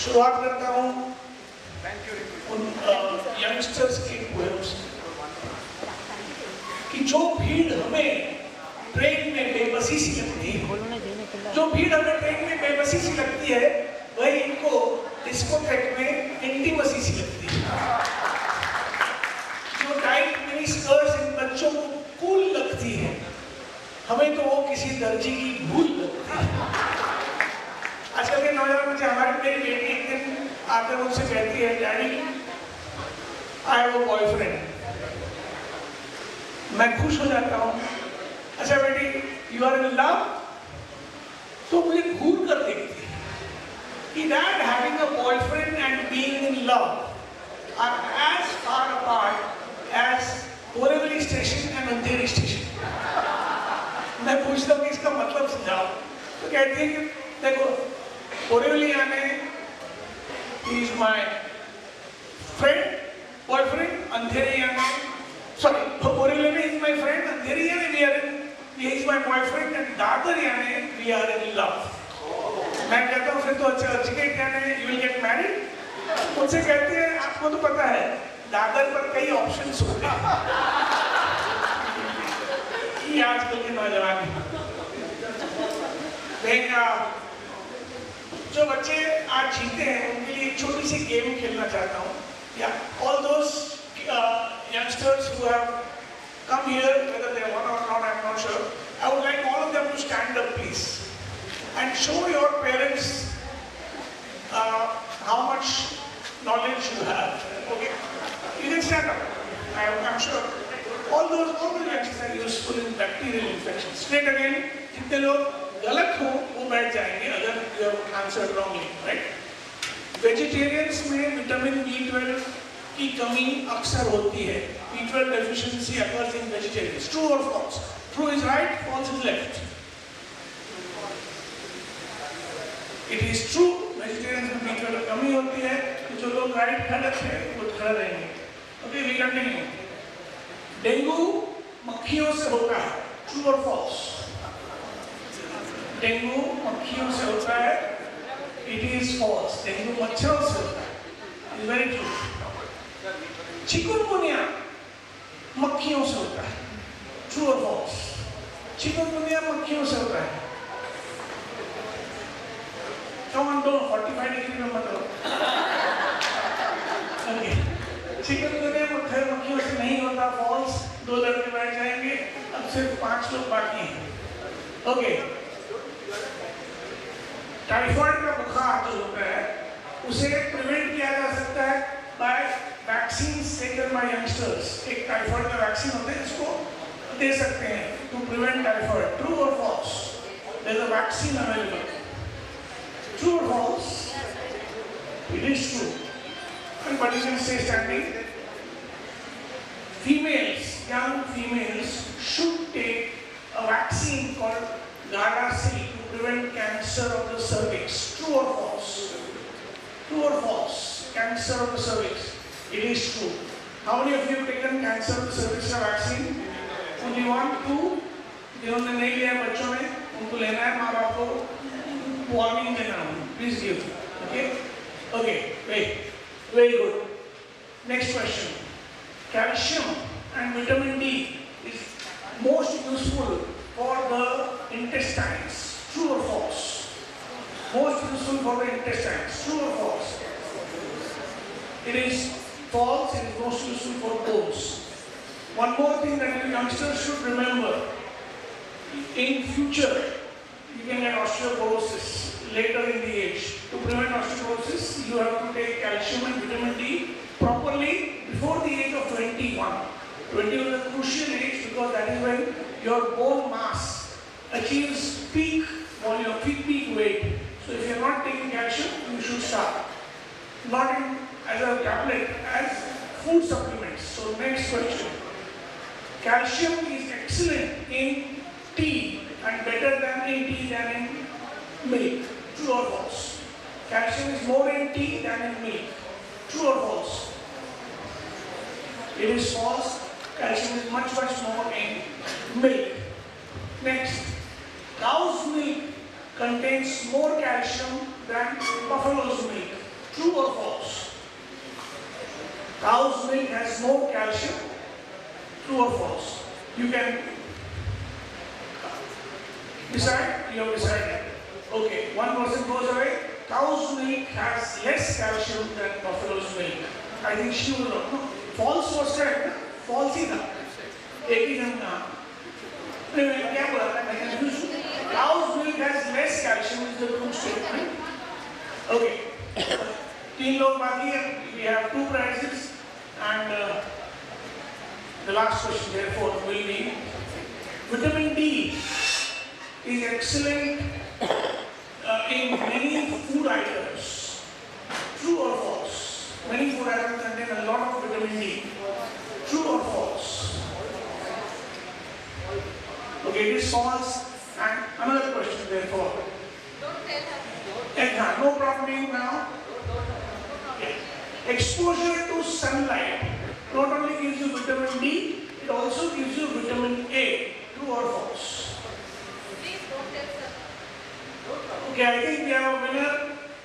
शुरुआत करता हूँ उन यंगस्टर्स के पोएम्स कि जो भीड़ हमें ट्रेन में बेबसी सी लगती है, जो भीड़ हमें ट्रेन में बेबसी सी लगती है, वही इनको डिस्कोथेक में इंटीमेसी सी लगती है। जो टाइट मिनी स्कर्ट्स इन बच्चों को कूल लगती है, हमें तो वो किसी दर्जी की भूल लगती है। आजकल के नौजवान बच्चे, हमारी मेरी बेटी एक दिन आकर मुझसे कहती है, daddy I have a boyfriend. मैं खुश हो जाता हूँ, अच्छा बेटी यू आर इन लव? तो मुझे घूर कर देखती है कि that having a boyfriend and being in love are as far apart as Borivali station and Andheri station. मैं पूछता हूँ कि इसका मतलब समझाओ, तो कहती है कि देखो बोरीवली आने he is my friend, boyfriend, अंधेरी आने sorry, बोरीवली में he is my friend, अंधेरी आने he is my boyfriend and Dadar आने we are in love। मैं कहता हूँ फिर तो अच्छा अर्चिकेट आने you will get married। मुझसे कहती है आपको तो पता है दादर पर कई ऑप्शंस होते हैं। ये आजकल के नौजवान देखा, जो बच्चे आज जीते हैं उनके लिए एक छोटी सी गेम खेलना चाहता हूँ। या all those youngsters who have come here, whether they want or not, I'm not sure. I would like all of them to stand up, please, and show your parents how much knowledge you have. Okay, you can stand up. I'm sure all those youngsters are useful in bacterial infections. Straight again, जितने लोग गलत हो वो बैठ जाएंगे अगर you have answered wrongly, right? Vegetarians में vitamin B12 की कमी अक्सर होती है। B12 deficiency occurs in vegetarians. True or false? True is right, false is left. It is true. Vegetarians में B12 कमी होती है, तो जो लोग right गलत है वो खड़े रहेंगे। Okay, we continue. डेंगू मक्खियों से होता है। True or false? डेंगू मक्खियों से होता है। It is false. डेंगू मच्छरों से होता है। It is very true. Chikungunya मक्खियों से होता है। True or false? चिकुनगुनिया मक्खियों से होता है। Come on, don't 45 डिग्री में मत रहो। Okay. चिकुनगुनिया मक्खियों से नहीं होता। False। दो लड़के बैठ जाएंगे, अब सिर्फ 5 लोग बाकी हैं। Okay. टाइफाइड का बुखार जो होता है उसे प्रिवेंट किया जा सकता है by vaccines taken by youngsters. एक टाइफाइड का वैक्सीन होता है, इसको दे सकते हैं टू प्रिवेंट टाइफाइड। ट्रू और false? There is a vaccine available. True और false? It is true. Everybody can stay standing. Females, young females should take a vaccine called Gardasil to prevent cancer of the cervix. True or false? True or false? Cancer of the cervix. It is true. How many of you have taken cancer of the cervix vaccine? Only 1, 2. जिन्होंने नहीं लिया बच्चों ने, उनको लेना है। माँ बाप को वार्निंग देना है। Please give. Okay? Okay. Wait. Very good. Next question. Calcium and vitamin D is most useful for the intestines. True or false? Most useful for the intestines. True or false? It is false. It is most useful for bones. One more thing that the youngsters should remember. In future, you can get osteoporosis later in the age. To prevent osteoporosis, you have to take calcium and vitamin D properly before the age of 21. 21 is a crucial age because that is when your bone mass achieves peak volume, peak weight. So if you are not taking calcium, you should start. Not in, as a tablet, as food supplements. So next question. Calcium is excellent in tea and better than in tea than in milk. True or false? Calcium is more in tea than in milk. True or false? It is false. Calcium is much more in milk. Next, cow's milk contains more calcium than buffalo's milk. True or false? Cow's milk has more calcium. True or false? You can decide. You have decided. Okay, one person goes away. Cow's milk has less calcium than buffalo's milk. I think she will not. No, false was correct. False ही था. एक ही जन था. नहीं क्या बोला था? मैं confused हूँ. Cow's milk has less calcium is the true statement. Okay. तीन लोग बाकी हैं. We have 2 prizes and the last question therefore will be vitamin D is excellent in many food items. True or false? Many food items contain a lot of vitamin D. True or false? Okay, it is false. And another question therefore. No problem now. Yeah. Exposure to sunlight not only gives you vitamin D, it also gives you vitamin A. True or false? Okay, I think we have a winner.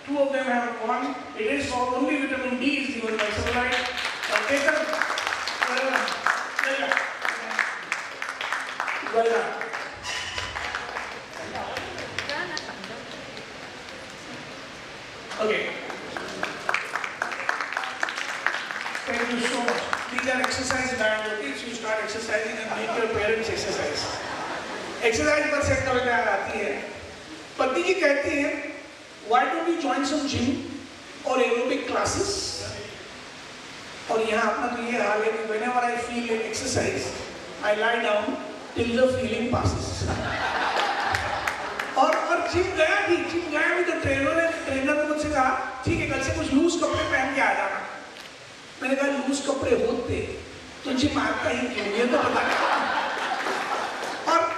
2 of them have won. It is for only vitamin D is given by sunlight. Well done. Well done. Okay. Thank you so much. These are exercise bands. You start exercising and make your parents exercise. Exercise पर से कभी याद आती है. पति जी कहती है, why don't you join some gym or aerobic classes? और यहाँ अपना तो ये हाल है कि whenever I feel like exercise, I lie down till the feeling passes. और जिम गया भी तो ट्रेनर ने मुझसे कहा ठीक है कल से कुछ लूज कपड़े पहन के आ जाना. मैंने कहा लूज कपड़े होते तो जिम आता ही क्यों, ये तो बता.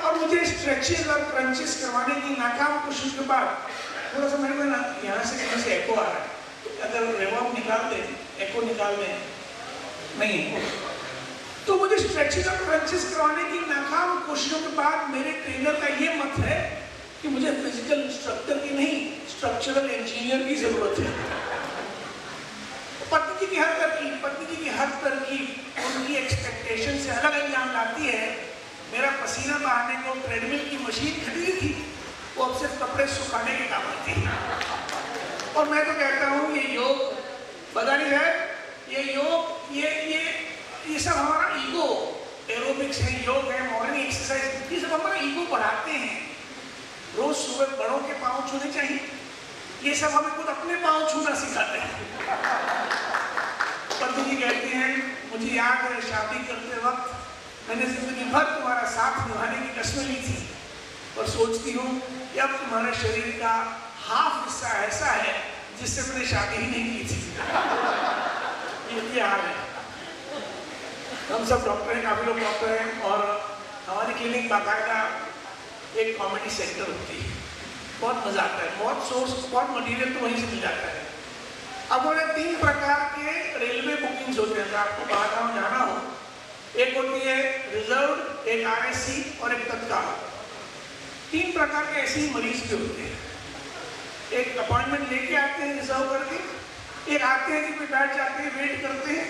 और मुझे स्ट्रेचेस और क्रंचेस करवाने की नाकाम कोशिश के बाद थोड़ा सा मेरे को ना यहाँ से कहीं से एको आ रहा है. अगर रेवॉक निकाल दे एको निकाल दे नहीं तो मुझे स्ट्रेचेस और क्रंचेस करवाने की नाकाम कोशिशों के बाद मेरे ट्रेनर का ये मत है कि मुझे फिजिकल इंस्ट्रक्टर की नहीं स्ट्रक्चरल इंजीनियर की जरूरत है. पत्नी जी की हर तरकीब उनकी एक्सपेक्टेशन से अलग अंजाम लाती है. मेरा पसीना बहाने को ट्रेडमिल की मशीन खरीदी थी, वो अब सिर्फ कपड़े सुखाने के काम आती है. और मैं तो कहता हूँ ये योग पता नहीं है, ये योग ये सब हमारा ईगो, एरोबिक्स है, योग है, मॉर्निंग एक्सरसाइज, ये सब हमारा ईगो बढ़ाते हैं. रोज सुबह बड़ों के पाँव छूने चाहिए, ये सब हमें खुद अपने पाँव छूना सिखाते हैं. पत्नी जी कहती हैं मुझे याद है शादी करते वक्त मैंने जिंदगी भर तुम्हारा साथ निभाने की कसम ली थी और सोचती हूँ कि अब तुम्हारे शरीर का हाफ हिस्सा ऐसा है जिससे मैंने शादी ही नहीं की थी. ये हाल है. हम सब डॉक्टर हैं, काफी लोग डॉक्टर हैं और हमारी क्लिनिक बाकायदा एक कॉमेडी सेंटर होती है. बहुत मजा आता है, बहुत मटेरियल तो वहीं से मिल जाता है. अब उन्हें 3 प्रकार के रेलवे बुकिंग्स होते हैं. आपको बाहर गाँव जाना हो, एक होती है रिजर्व, एक आरएससी और एक तत्काल. 3 प्रकार के ऐसे ही मरीज भी होते हैं. एक अपॉइंटमेंट लेके आते हैं रिजर्व करके, एक आते हैं कि बैठ जाते हैं वेट करते हैं,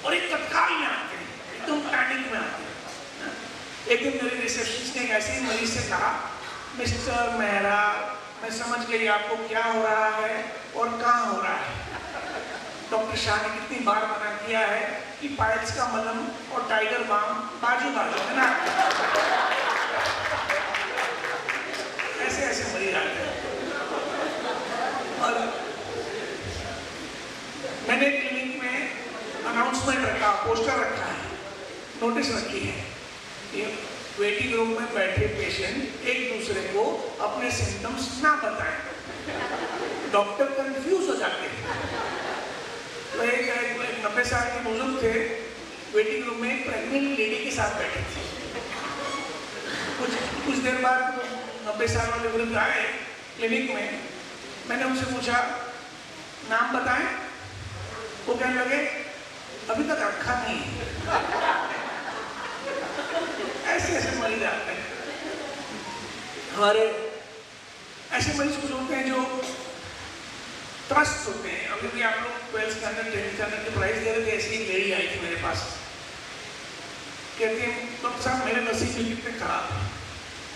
और एक तत्काल में आते हैं एकदम पैनिक में आते हैं. एक दिन मेरे रिसेप्शनिस्ट ने एक ऐसे ही मरीज से कहा, मिस्टर मेहरा मैं समझ गई आपको क्या हो रहा है और कहाँ हो रहा है. डॉक्टर शाह ने कितनी बार मना किया है कि पाइल्स का मलहम और टाइगर बाम बाजू है ना. ऐसे मरीज आते हैं. और मैंने क्लिनिक में अनाउंसमेंट रखा, पोस्टर रखा है, नोटिस रखी है कि वेटिंग रूम में बैठे पेशेंट एक दूसरे को अपने सिम्टम्स ना बताएं. डॉक्टर कंफ्यूज हो जाते हैं. तो एक 90 साल के बुजुर्ग थे, वेटिंग रूम में प्रेग्नेंट लेडी के साथ बैठे थे. कुछ देर बाद 90 साल वाले बुजुर्ग आए क्लिनिक में. मैंने उनसे पूछा नाम बताएं. वो कहने लगे अभी तक रखा नहीं. ऐसे मरीज आते हैं हमारे. ऐसे मरीज कुछ होते हैं जो ट्रस्ट होते हैं। अभी भी आप लोग 12th स्टैंडर्ड 10th स्टैंडर्ड की पढ़ाई दे रहे थे, ऐसी एक लेडी आई थी मेरे पास, कहती है डॉक्टर साहब मेरे नसीब भी कितने खराब है।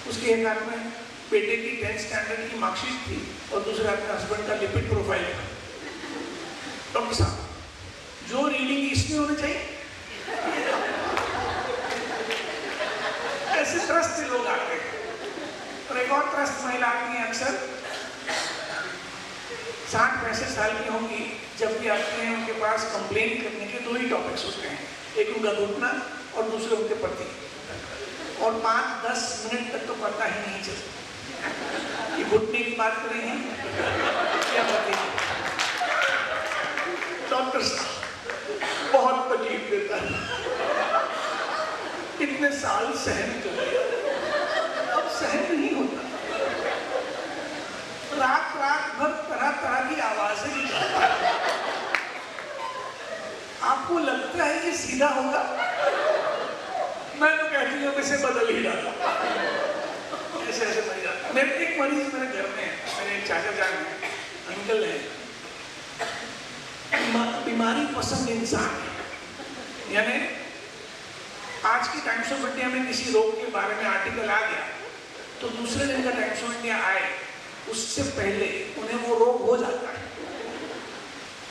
उसके एक हाथ में बेटे की 10th स्टैंडर्ड की मार्कशीट थी और दूसरे हाथ में हस्बैंड का लिपिड प्रोफाइल था। डॉक्टर साहब जो रीडिंग इसमें होनी चाहिए, ऐसे ट्रस्ट से लोग आते हैं। और एक और ट्रस्ट महिला आती है अक्सर 60-65 साल की होंगी, जब भी आती हैं उनके पास कंप्लेन करने के 2 ही टॉपिक्स होते हैं, एक उनका घुटना और दूसरे उनके पति, और 5-10 मिनट तक तो पता ही नहीं चलता कि घुटने की बात करेंगे या पति की। डॉक्टर साहब बहुत तकलीफ देता है, इतने साल सहन कर लिया, अब सहन नहीं होता। रात भर तरह तरह की आवाजें निकालता है। आपको लगता है कि सीधा होगा? मैं तो कहती हूँ इसे बदल ही डाला, ऐसे ऐसे बन जाता। मेरे एक मरीज मेरे घर में है, मेरे चाचा जान है, अंकल है, बीमारी पसंद इंसान है। यानी आज की टाइम्स ऑफ इंडिया में किसी रोग के बारे में आर्टिकल आ गया तो दूसरे दिन का टाइम्स ऑफ इंडिया आए उससे पहले उन्हें वो रोग हो जाता है।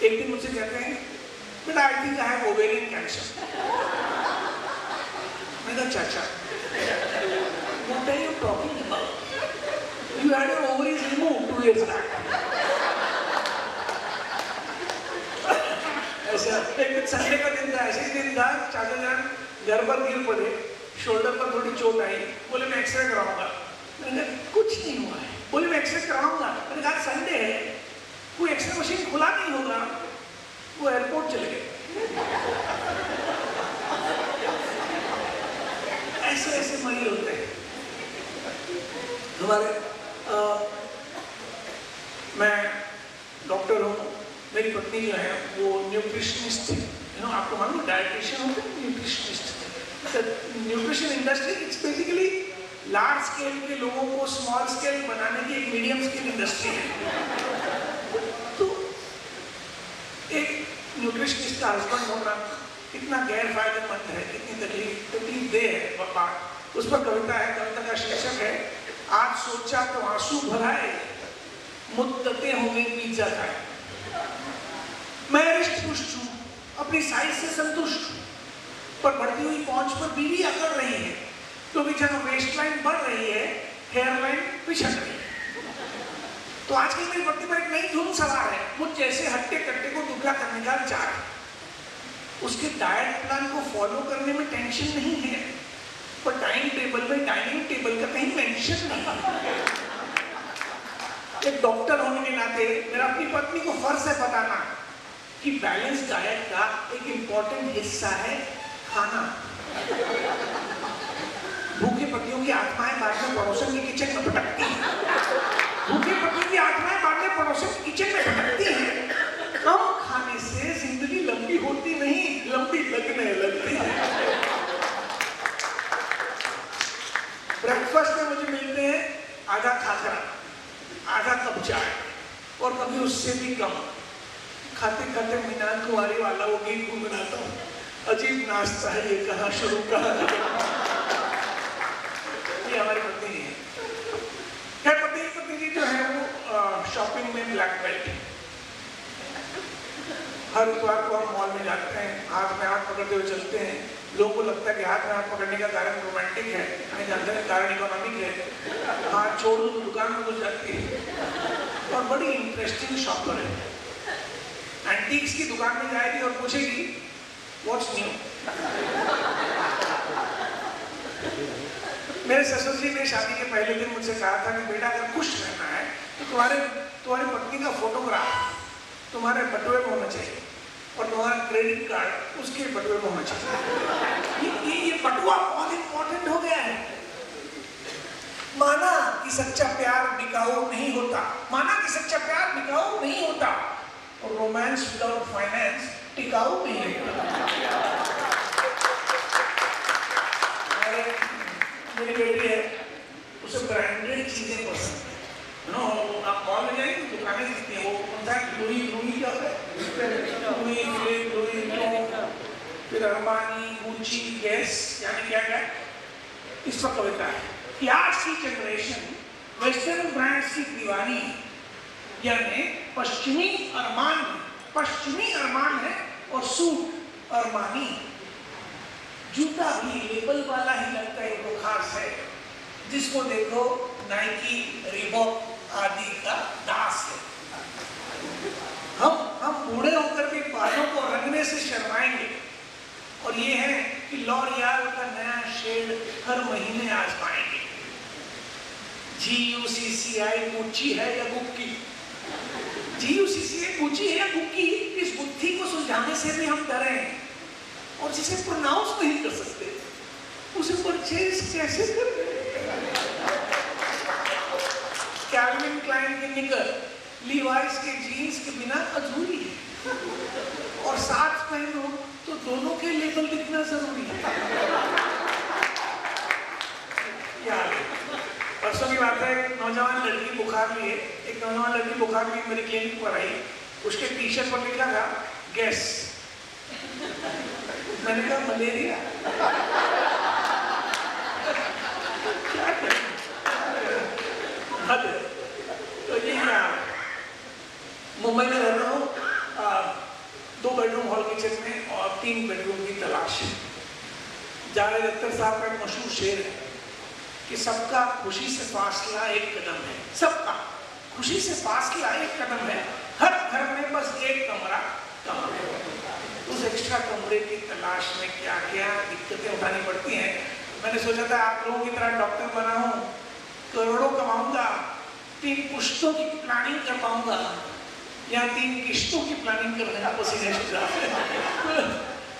एक दिन मुझसे कहते हैं बेटा I think I have ovarian cancer. मैंने कहा चाचा what are you talking about, you had your ovaries removed 2 years back। ऐसा एक संडे का दिन था, ऐसे ही दिन था, चाचा जान घर पर गिर पड़े, शोल्डर पर थोड़ी चोट आई, बोले मैं एक्सरे कराऊंगा। मैंने कहा कुछ नहीं हुआ है, बोले मैं एक्सरे कराऊंगा। मैंने कहा संडे है, कोई एक्सरे मशीन खुला नहीं होगा। वो एयरपोर्ट चले गए। ऐसे ऐसे मरीज होते हैं हमारे। मैं डॉक्टर हूँ, मेरी पत्नी जो है वो न्यूट्रिशनिस्ट है। आपको मालूम डायटिशियन होते हैं, nutritionist. Nutrition industry it's basically large scale के लोगों को स्मॉल स्केल बनाने की एक मीडियम स्केल इंडस्ट्री है। तो एक न्यूट्रिशनिस्ट का हस्बैंड होना कितना गैर फायदेमंद है, कितनी तकलीफ दे है बात। उस पर कविता है, कविता का शीर्षक है आज सोचा तो आंसू भराए, मुद्दतें हो गई पिज्जा खाए। मैं रिष्ट पुष्ट हूँ, अपनी साइज से संतुष्ट हूँ, पर बढ़ती हुई पहुंच पर बीवी अकड़ रही है, क्योंकि जहाँ वेस्ट लाइन बढ़ रही है हेयर लाइन पिछड़ रही है। तो आजकल मेरी पत्नी पर एक नई धुन सवार है, मुझ जैसे हट्टे कट्टे को दुबला करने का विचार है। उसके डाइट प्लान को फॉलो करने में टेंशन नहीं है, पर टाइम टेबल में डाइनिंग टेबल का कहीं मेंशन नहीं। एक डॉक्टर होने के नाते मेरा अपनी पत्नी को फर्ज है बताना कि बैलेंस डाइट का एक इंपॉर्टेंट हिस्सा है खाना। भूखे पतियों की आत्माएं बाद में पड़ोसन के किचन में भटकती हैं। भूखे पतियों की आत्माएं बाद में पड़ोसन के किचन में भटकती हैं। कम खाने से जिंदगी लंबी होती नहीं, लंबी लगने लगती है। ब्रेकफास्ट में मुझे मिलते हैं आधा खाखरा, आधा कप चाय और कभी उससे भी कम। खाते खाते मीनार कुमारी वाला वो गीत गुनगुनाता हूँ, अजीब नाश्ता है ये, कहाँ शुरू कहाँ। ये हमारी पत्नी है। खैर पत्नी जी जो है वो शॉपिंग में ब्लैक बेल्ट है। हर इतवार को हम मॉल में जाते हैं, हाथ में हाथ पकड़ते हुए चलते हैं। लोगों को लगता है कि हाथ में हाथ पकड़ने का कारण रोमांटिक है, हमें जानते हैं कारण इकोनॉमिक है। हाथ छोड़ दो तो दुकान में घुस जाती है और बड़ी इंटरेस्टिंग शॉपर है। एंटीक्स की दुकान में जाएगी और पूछेगी व्हाट्स न्यू। मेरे ससुर जी ने शादी के पहले दिन मुझसे कहा था कि बेटा अगर खुश रहना है तो तुम्हारी पत्नी का फोटोग्राफ तुम्हारे बटुए में होना चाहिए और तुम्हारा क्रेडिट कार्ड उसके बटुए में होना चाहिए। ये बटुआ बहुत इंपॉर्टेंट हो गया है। माना कि सच्चा प्यार बिकाऊ नहीं होता, माना कि सच्चा प्यार बिकाऊ नहीं होता और रोमांस विदाउट फाइनेंस टिकाऊ नहीं होता। मेरी बेटी है, उसे ब्रांडेड चीजें पसंद है। आप मॉल में जाएंगे दुकानें दिखती हैं, वो कौन सा लुई क्या होता है, लुई फिलिप, लुई विटॉन, फिर अरमानी, गुच्ची, गैस, यानी क्या क्या इस पर कविता है कि आज की जनरेशन वेस्टर्न ब्रांड्स की दीवानी, यानी पश्चिमी अरमान है और सूट अरमानी, जूता भी लेबल वाला ही लगता है, वो खास है, जिसको देखो नाइकी, रीबॉक आदि का दास है। हम बूढ़े होकर के बालों को रंगने से शर्माएंगे, और ये है कि लॉरियल का नया शेड हर महीने आजमाएंगे। GUCCI गुच्ची है या गुक्की, GUCCI गुच्ची है या गुक्की, इस बुद्धि को सुलझाने से भी हम डरे हैं, और जिसे प्रोनाउंस नहीं कर सकते उसे परचेज कैसे करें? कैल्विन क्लाइन की निकर, लीवाइस के जीन्स के बिना अधूरी है, और साथ पहनो तो दोनों के लेबल दिखना जरूरी है। यार परसों की बात है, एक नौजवान लड़की बुखार लिए मेरे क्लिनिक पर आई, उसके टी शर्ट पर लिखा था गैस। मैंने कहा मलेरिया, क्या करें? तो ये मुंबई में रहता हूँ, 2 बेडरूम हॉल किचन में और 3 बेडरूम की तलाश। जावेद अख्तर साहब का एक मशहूर शेर है कि सबका खुशी से फासला एक कदम है, सबका खुशी से फासला एक कदम है, हर घर में बस एक कमरा कम है। उस एक्स्ट्रा कमरे की तलाश में क्या क्या दिक्कतें उठानी पड़ती हैं। मैंने सोचा था आप लोगों की तरह डॉक्टर बना हूँ, करोड़ों कमाऊंगा, 3 पुश्तों की प्लानिंग कर पाऊंगा, या 3 किश्तों की प्लानिंग करने का पसीने छूटा।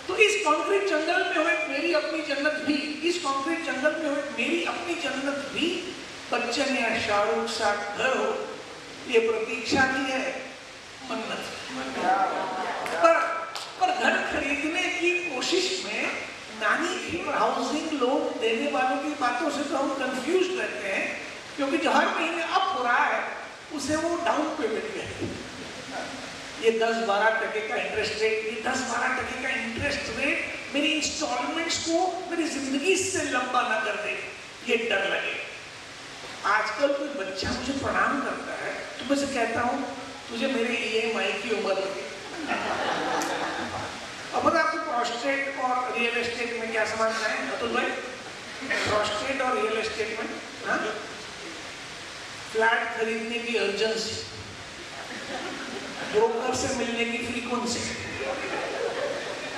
तो इस कॉन्क्रीट जंगल में हुए मेरी अपनी जन्नत भी, इस कॉन्क्रीट जंगल में हुए मेरी अपनी जन्नत भी बच्चन या शाहरुख सा घर हो, ये प्रतीक्षा की है मन्नत। पर घर खरीदने की कोशिश में नानी की हाउसिंग लोन देने वालों की बातों से तो हम कंफ्यूज रहते हैं, क्योंकि जो हर महीने अप हो रहा है उसे वो डाउन पेमेंट कहते हैं। ये 10-12% का इंटरेस्ट रेट, ये 10-12% का इंटरेस्ट रेट मेरी इंस्टॉलमेंट्स को मेरी जिंदगी से लंबा ना कर दे, ये डर लगे। आजकल कोई बच्चा मुझे प्रणाम करता है तो मैं से कहता हूँ तुझे मेरे EMI की उम्र लगी। अब बता आपको प्रोस्टेट और रियल एस्टेट में क्या समझना है अतुल भाई? प्रोस्टेट और रियल एस्टेट में फ्लैट खरीदने की अर्जेंसी, ब्रोकर से मिलने की फ्रीक्वेंसी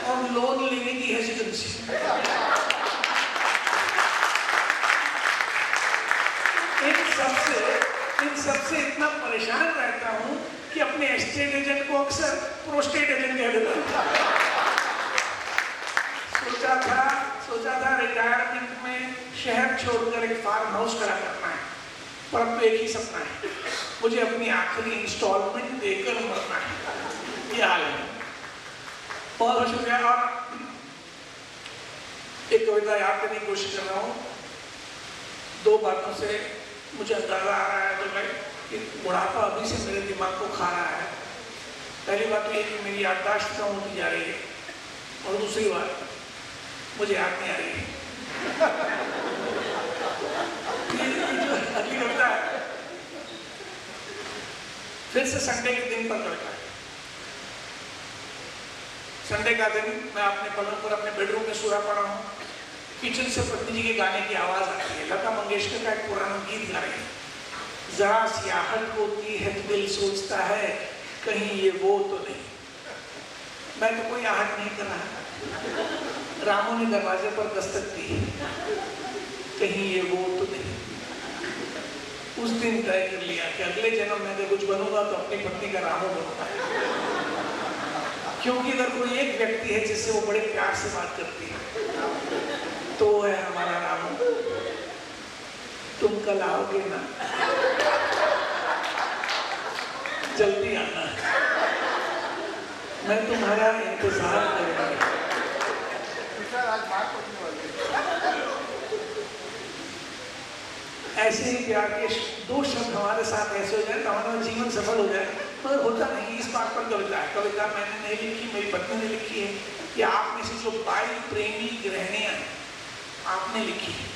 और लोन लेने की हेजिटेंसी। इन सबसे इतना परेशान रहता हूं कि अपने एस्टेट एजेंट को अक्सर प्रोस्टेट एजेंट कह देता हूं। सोचा था रिटायरमेंट में शहर छोड़कर एक फार्म हाउस खड़ा करना है, पर अब तो एक ही सपना है, मुझे अपनी आखिरी इंस्टॉलमेंट देकर मरना है। ये हाल है। बहुत बहुत शुक्रिया। और एक कविता याद करने की कोशिश कर रहा हूँ। 2 बातों से मुझे अंदाजा आ रहा है तो भाई कि बुढ़ापा अभी से मेरे दिमाग को खा रहा है। पहली बात तो ये कि मेरी याददाश्त कम होती जा रही है, और दूसरी बात मुझे याद नहीं आ रही है। जो अगली कविता है फिर से संडे के दिन पर कविता है। संडे का दिन मैं अपने पलंग पर अपने बेडरूम में सोया पड़ा हूँ। किचन से पत्नी जी के गाने की आवाज आती है। लता मंगेशकर का एक पुराना गीत गा रही है। जरा सी आहट होती है तो दिल सोचता है कहीं ये वो तो नहीं। मैं तो कोई आहट नहीं कर रहा। रामू ने दरवाजे पर दस्तक दी, कहीं ये वो तो नहीं। उस दिन तय कर लिया कि अगले जन्म में अगर कुछ बनूंगा तो अपनी पत्नी का रामू बनूंगा, क्योंकि अगर कोई एक व्यक्ति है जिससे वो बड़े प्यार से बात करती है तो है हमारा रामू। तुम कल आओगे ना? जल्दी आना, मैं तुम्हारा इंतजार करूंगा। ऐसे ही प्यार के दो शब्द हमारे साथ ऐसे हो जाए तो हमारा जीवन सफल हो जाए, मगर होता नहीं। इस बात पर कविता है, कविता मैंने नहीं लिखी, मेरी पत्नी ने लिखी है कि आप में से जो बाई प्रेमी गृहिणियां आपने लिखी है।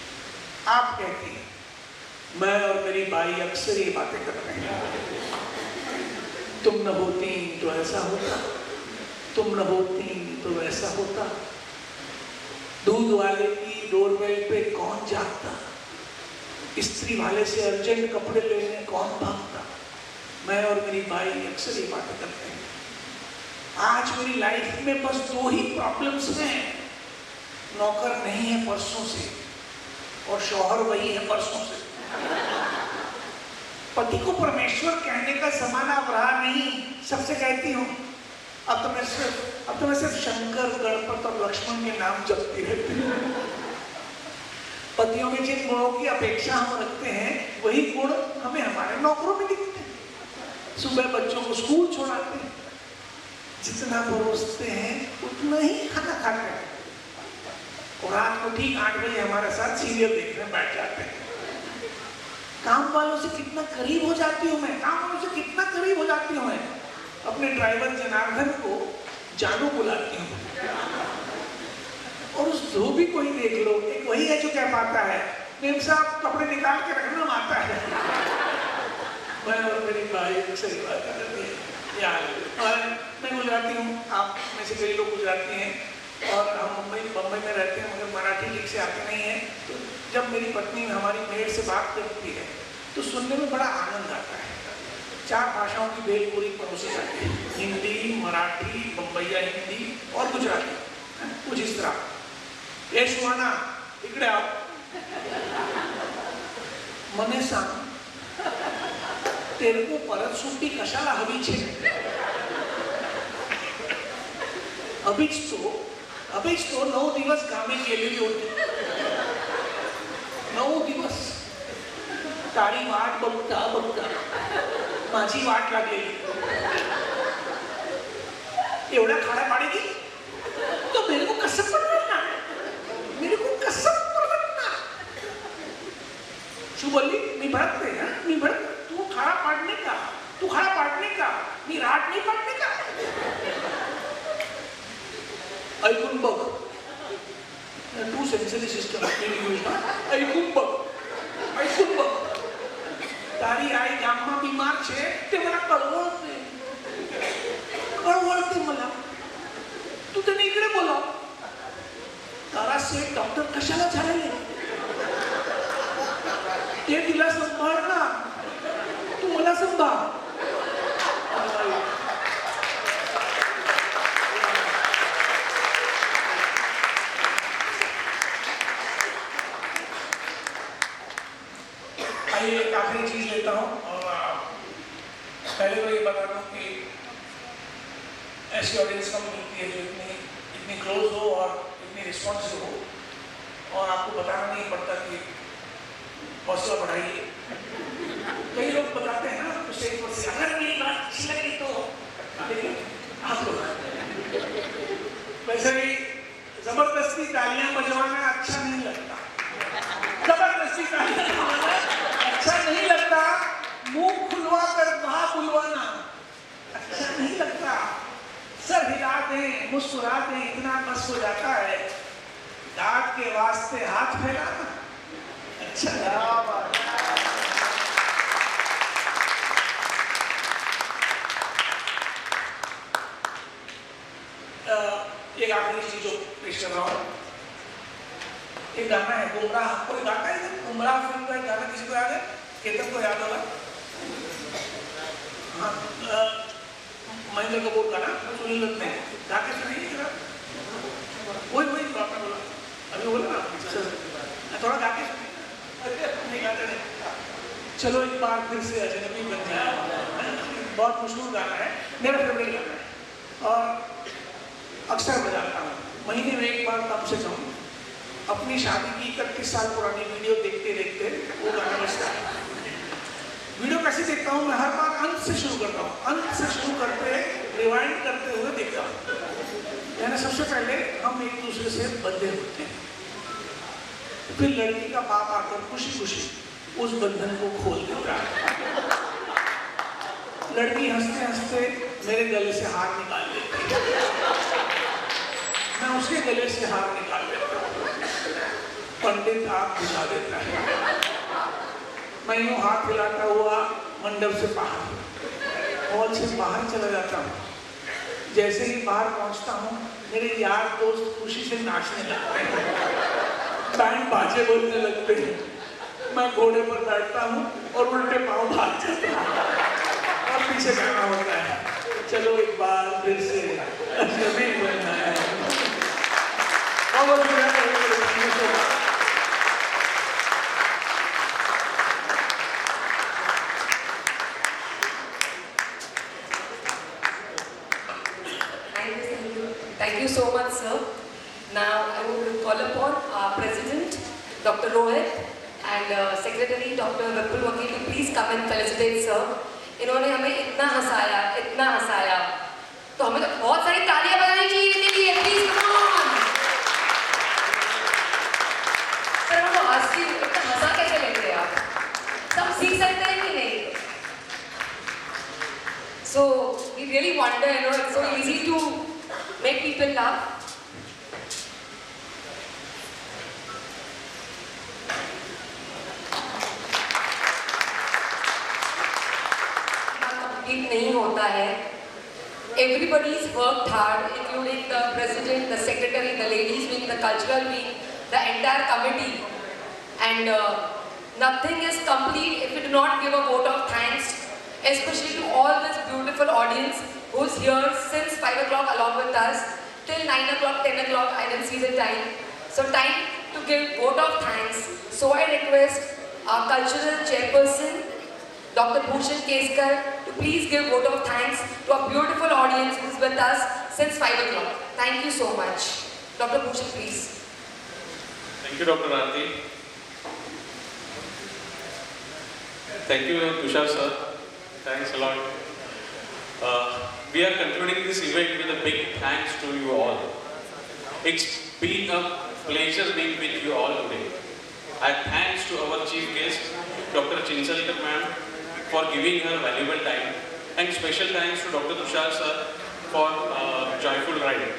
आप कहती हैं मैं और मेरी बाई अक्सर ये बातें कर रहे हैं, तुम न होती तो ऐसा होता, तुम न होती तो वैसा होता, दूध वाले की डोरबेल पे कौन जागता, स्त्री वाले से अर्जेंट कपड़े लेने कौन भागता। मैं और मेरी बाई अक्सर ये बातें करते हैं। आज मेरी लाइफ में बस दो ही प्रॉब्लम्स हैं, नौकर नहीं है परसों से और शौहर वही है परसों से। पति को परमेश्वर कहने का जमाना अब रहा नहीं। सबसे कहती हूँ अब तो मैं सिर्फ शंकर, गणपत और लक्ष्मण के नाम जपती रहती हूँ। पतियों में जिन गुणों की अपेक्षा हम रखते हैं वही गुण हमें हमारे नौकरों में दिखते हैं। सुबह बच्चों को स्कूल छोड़ाते हैं, जितना परोसते हैं उतना ही खाना खाते हैं, और रात को ठीक 8 बजे हमारे साथ सीरियल देखने बैठ जाते हैं। काम वालों से कितना करीब हो जाती हूँ मैं, काम वालों से कितना करीब हो जाती हूँ मैं। अपने ड्राइवर जनार्दन को जानू बुलाती हूँ, और उस धोबी को ही देख लो, एक वही है जो कह पाता है मेम साहब कपड़े निकाल के रखना आता है। मैं और मेरी भाई सही बात करती है यार। और मैं गुजराती हूँ, आप में से कई लोग गुजराती हैं, और हम बम्बई में रहते हैं, मगर मराठी ठीक से आती नहीं है। तो जब मेरी पत्नी हमारी मेड से बात करती है तो सुनने में बड़ा आनंद आता है। 4 भाषाओं की भेल पूरी परोसी जाती है, हिंदी, मराठी, बम्बईया हिंदी और गुजराती, कुछ इस तरह। ये सुहाना इकडे आओ, मने सांग तेरे को परत सुट्टी कशाला हवी छे? अभीच तो 9 दिवस कामे गेलेली होती, 9 दिवस तारी वाट बघता बघता माझी वाट लागलेली। एवढ्या खाड्या पाडेगी तो मेरे को कसम पडणार, मेरे को कसम पडणार। शू बोलली मी भडकते, मी भडक, तू खाडा पाडणे का, तू खाडा पाडणे का, मी राट नाही पाडणे का? ऐकून बघ, 2 सेन्सरी सिस्टम ऐकून बघ, ऐकून बघ। तारी आई गामમાં बीमार છે તે मला कळवळते मला, तू त्याने इकडे बोलाव। तारा सेठ डॉक्टर कशाला झालेले, ते तिला सांभाळ ना, तू मला सांभाळ। आइए एक आखिरी चीज लेता हूँ, और पहले तो ये बता दूं कि ऐसी ऑडियंस कम मिलती है जो इतनी क्लोज हो और इतनी रिस्पॉन्सिव हो, और आपको बताना नहीं पड़ता कि हौसला बढ़ाइए। कई लोग बताते हैं ना स्टेज पर से, अगर मेरी बात अच्छी लगी तो, लेकिन आप लोग वैसे भी जबरदस्ती तालियां बजवाना अच्छा नहीं लगता, जबरदस्ती तालियां बजवाना अच्छा नहीं लगता, मुंह खुलवा कर कहा बुलवाना अच्छा नहीं लगता। सर हिला दें, मुस्कुरा दें, इतना बस हो जाता है। दाद के वास्ते हाथ फैलाना अच्छा एक आखिरी चीज जो पेश कर रहा हूँ, एक गाना है गुमराह, कोई गाता है गुमराह फिल्म का एक गाना, किसी को याद है? केतन को याद होगा? हाँ, महेंद्र कपूर का ना, सुनील दत्त ने गा के सुनाइए जरा। वही जो आपने बोला अभी, बोला ना थोड़ा गा के सुनिए। नहीं गाते नहीं, चलो एक बार फिर से अजनबी बन जाए, बहुत मशहूर गाना है, मेरा फेवरेट गाना है, और अक्सर बजाता हूँ। महीने में एक बार कम से कम अपनी शादी की 31 साल पुरानी वीडियो देखते देखते वो गाना बजता है। वीडियो कैसे देखता हूँ मैं? हर बार अंत से शुरू करता हूँ, अंत से शुरू करते रिवाइंड करते हुए देखता हूँ। यानी सबसे पहले हम एक दूसरे से बंधे होते हैं, फिर लड़की का बाप आकर खुशी खुशी उस बंधन को खोल देता है। लड़की हंसते हंसते मेरे गले से हार निकाल देती है, मैं उसके गले से हार निकाल देता हूँ। पंडित आँख बुझा देता है, मैं यूं हाथ हिलाता हुआ मंडप से बाहर, हॉल से बाहर चला जाता हूँ। जैसे ही बाहर पहुंचता हूँ, मेरे यार दोस्त खुशी से नाचने लगते हैं, बैंड बाजे बोलने लगते हैं। मैं घोड़े पर बैठता हूँ और उल्टे पाँव भाग जाता हूँ और पीछे गाना होता है, चलो एक बार फिर से अजनबी बनना है। Thank you so much, sir. Now I will call upon our President, Dr. Rohit, and Secretary, Dr. Vipul Vakil, to please come and felicitate sir. इन्होंने हमें इतना हंसाया, तो हमें तो बहुत सारी तालियां बजानी चाहिए इनके लिए, प्लीज कम ऑन। सर वो हंसा कैसे लेते हैं आप? सब सीख सकते हैं कि नहीं? So we really wonder, it's so easy to make people laugh. Complete नहीं होता है. Everybody's worked hard, including the president, the secretary, the ladies wing, the cultural wing, the entire committee, and nothing is complete if we do not give a vote of thanks, especially to all this beautiful audience who's here since 5 o'clock along with us till 9 o'clock, 10 o'clock. I didn't see the time. So time to give vote of thanks. So I request our cultural chairperson, Dr. Bhushan Keskar, to please give vote of thanks to our beautiful audience who's with us since 5 o'clock. Thank you so much. Dr. Bhushan, please. Thank you, Dr. Aarti. Thank you, Tushar sir. Thanks a lot. We are concluding this event with a big thanks to you all. It's been a pleasure being with you all today. Our thanks to our chief guest, Dr. Chinsalkar ma'am, for giving her valuable time, and special thanks to Dr. Tushar sir for joyful ride.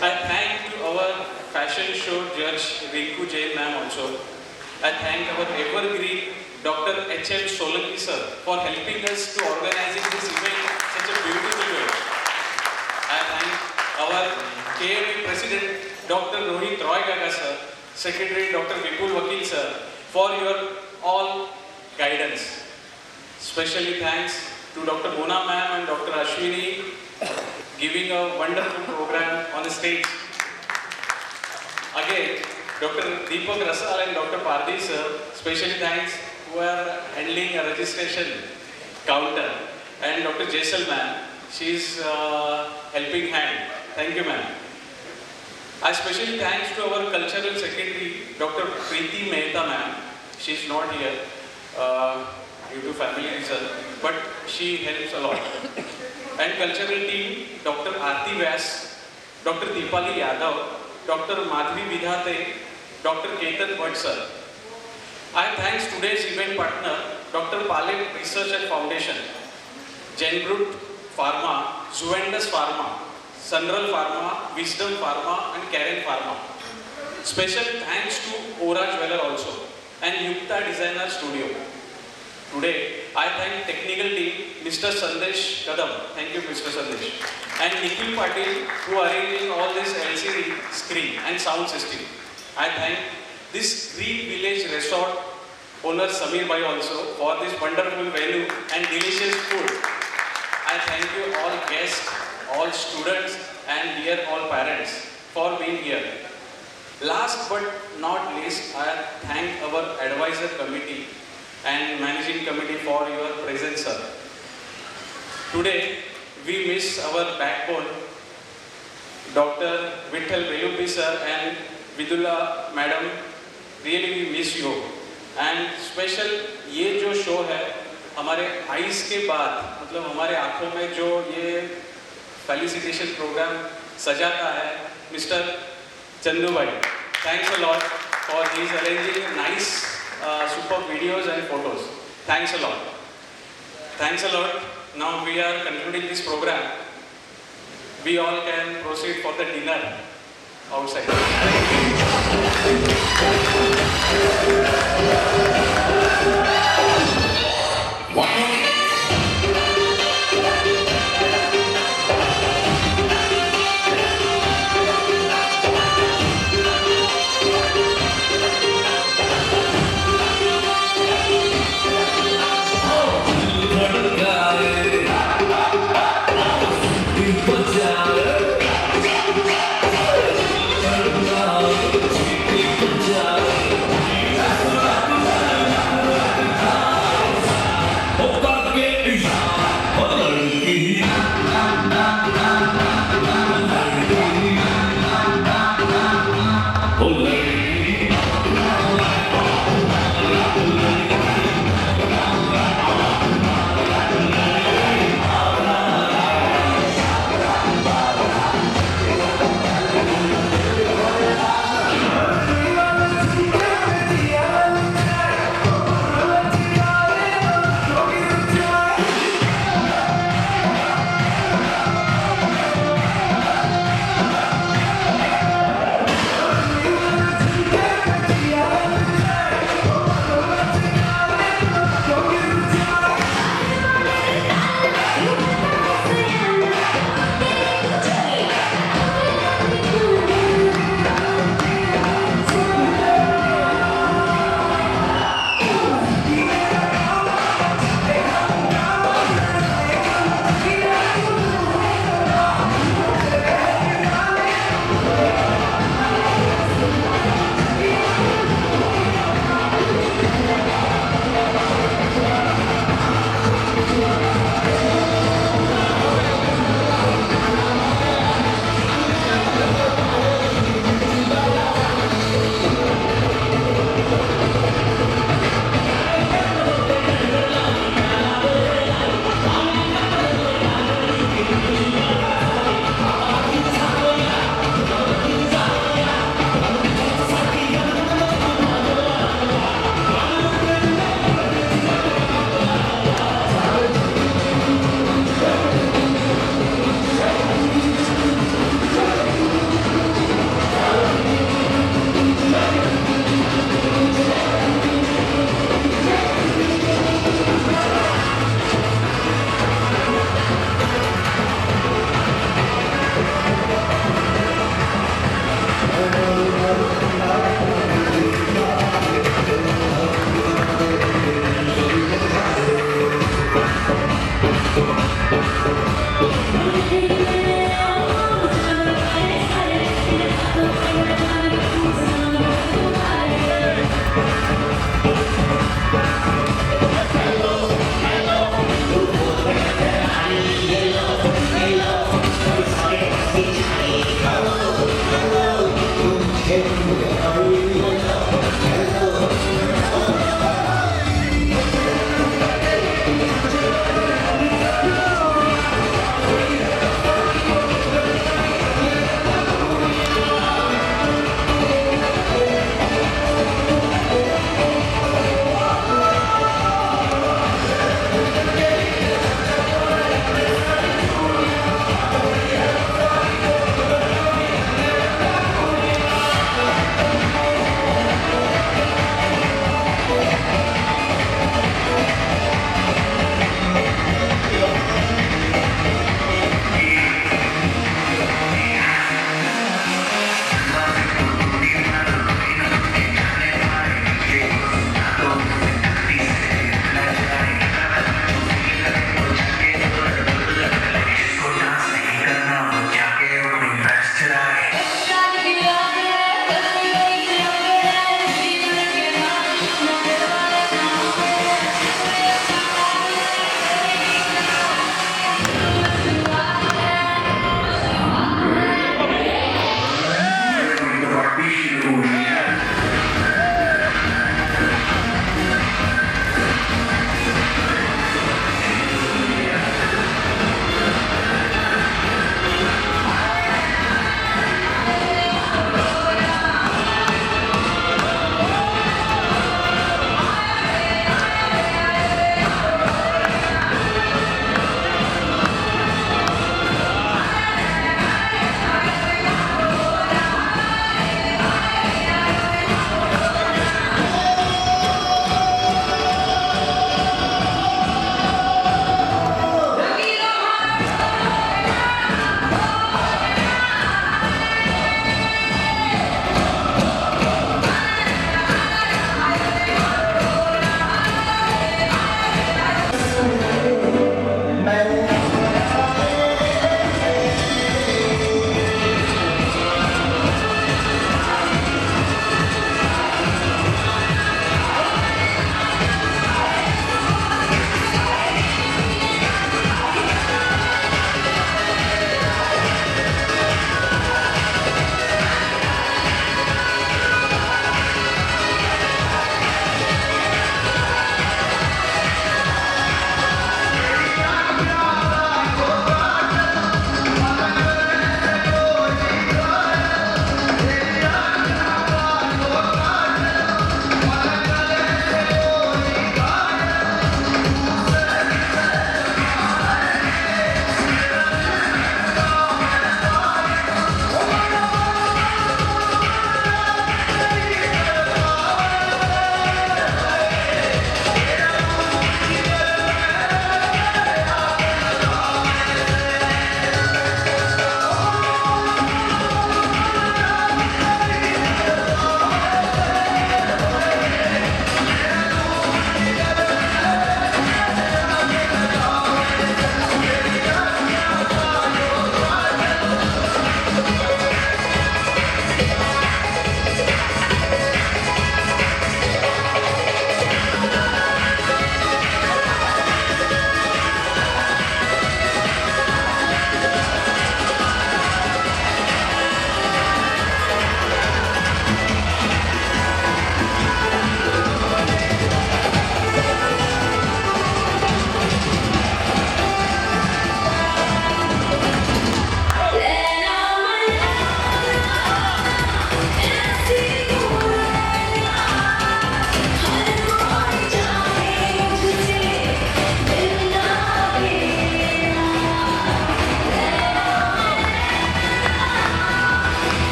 I thank to our fashion show judge Rinku Jain ma'am also. I thank our evergreen Dr. H.M. Solanki sir for helping us to organizing this event such a beautiful way. I thank our KMA President Dr. Rohit Roy Gaga sir, Secretary Dr. Vipul Vakil sir for your all guidance. Especially thanks to Dr. Mona ma'am and Dr. Ashwini giving a wonderful program on the stage. Again, Dr. Deepak Rasal and Dr. Pardi sir, specially thanks who are handling a registration counter, and Dr. Jaisal ma'am, she is helping hand. Thank you ma'am. A special thanks to our cultural secretary, Dr. Preeti Mehta ma'am. She is not here due to family reason, but she helps a lot. And cultural team, Dr. Aarti Vyas, Dr. Deepali Yadav, Dr. Madhvi Vidhate, Dr. Ketan Bhatt sir. I thanks today's event partner, Dr. Palem Research and Foundation, Genbrut Pharma, Zuventus Pharma, Sunral Pharma, Wisdom Pharma and Karen Pharma. Special thanks to Ora Jeweler also and Yukta Designer Studio. Today, I thank technical team, Mr. Sandesh Kadam, thank you Mr. Sandesh, and Nikhil Patil who are arranging all this LCD screen and sound system. I thank this Green Village Resort owner Samir Bhai also for this wonderful venue and delicious food. I thank you all guests, all students and dear all parents for being here. Last but not least, I thank our advisor committee and managing committee for your presence, sir. Today, we miss our backbone, Dr. Vittal Velubbi sir and Vidula madam. Really, we miss you. And special ये जो show है हमारे ice के बाद, मतलब हमारे आँखों में जो ये फेलिसिटेशन प्रोग्राम सजाता है, मिस्टर चंदू भाई. Thanks a lot for his arranging a nice superb videos and photos. Thanks a lot. Thanks a lot. Now we are concluding this program. We all can proceed for the dinner outside.